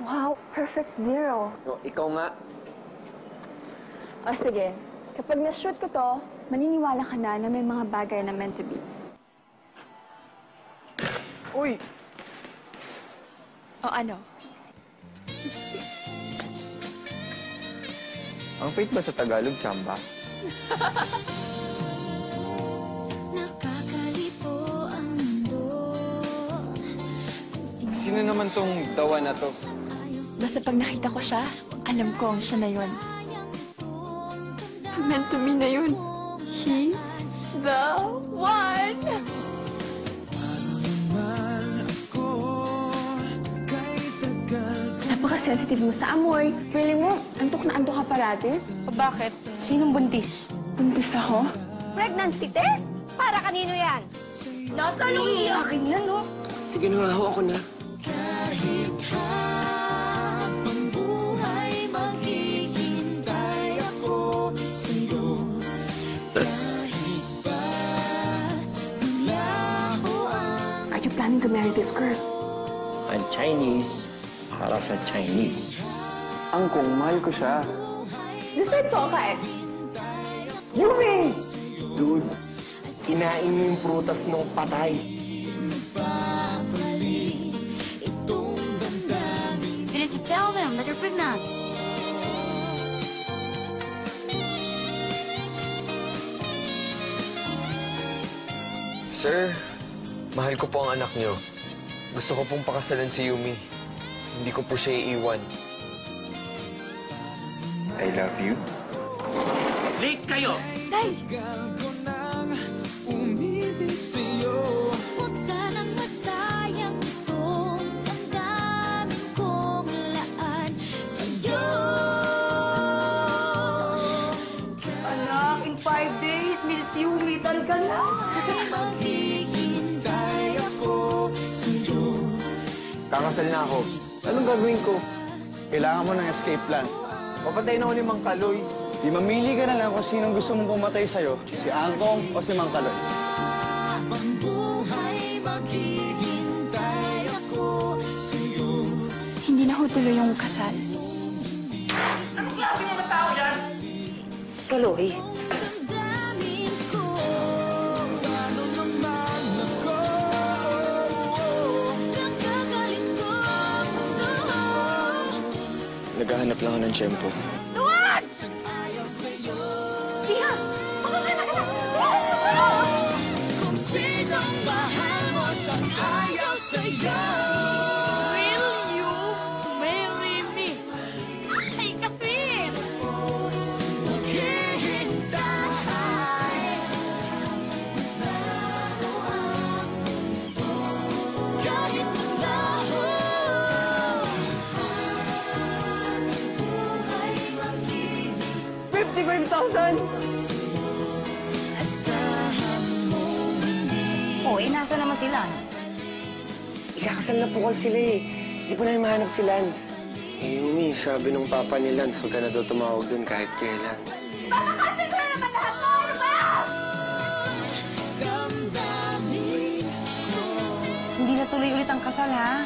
Wow, perfect 0. O, ikaw nga. O sige, kapag na-shoot ko to, maniniwala ka na may mga bagay na meant to be. Uy! O ano? Ang fate ba sa Tagalog, Chamba? Nakakalito ang mundo. Sino naman tong dawa na to? Basta pag nakita ko siya, alam kong siya na yun. Meant to be na yun. He's the one! Napaka-sensitive mo sa amoy. Feeling mo, antok na antok ka parati. Bakit? Sinong buntis? Buntis ako? Pregnancy test? Para kanino yan? Nasa akin yan, no? Sige na nga, ako na. Kahit habang buhay, maghihintay ako sa'yo. Kahit pa malaho ang... Are you planning to marry this girl? I'm Chinese para sa Chinese. Angkong, mahal ko siya. Dessert po ka eh. Yumi! Dude, kinain mo yung prutas ng patay. Didn't you tell them that you're pregnant? Sir, mahal ko po ang anak niyo. Gusto ko pong pakasalan si Yumi. Hindi ko po siya iiwan. I love you. Late kayo! Day! Huwag sanang masayang itong damdamin kong laan sa'yo. Anak, in 5 days, Miss Yumi, talaga na. Maghihintay ako sa'yo. Kakasal na ako. Anong gagawin ko? Kailangan mo ng escape plan. Papatay na ako ni Mang Kaloy. Di mamili ka na lang kung sinong gusto mong pumatay sa'yo. Si Angkong o si Mang Kaloy. Habang buhay, maghihintay ako sa'yo. Hindi na ho tuloy yung kasal. Kaloy. Damdamin ko, ano naman ako. Nakakalito ang mundo. Naghahanap lang ako ng tiyempo. Tuwan! Tia! Makakala ka na! Kung sinong mahal mo siyang ayaw sa'yo. Will you marry me? Ay, kaswin! Maghihintay. Kahit malaho. Buhay maghihintay. 55,000! Asahan mo hindi. Oh, nasa naman si Lance? Ikakasal na po kasi sila eh. Hindi po namin mahanap si Lance. Eh, Yumi, sabi nung papa ni Lance, huwag ka na daw tumawag dun kahit kailan. Damdamin ko. Hindi na tuloy ulit ang kasal, ha?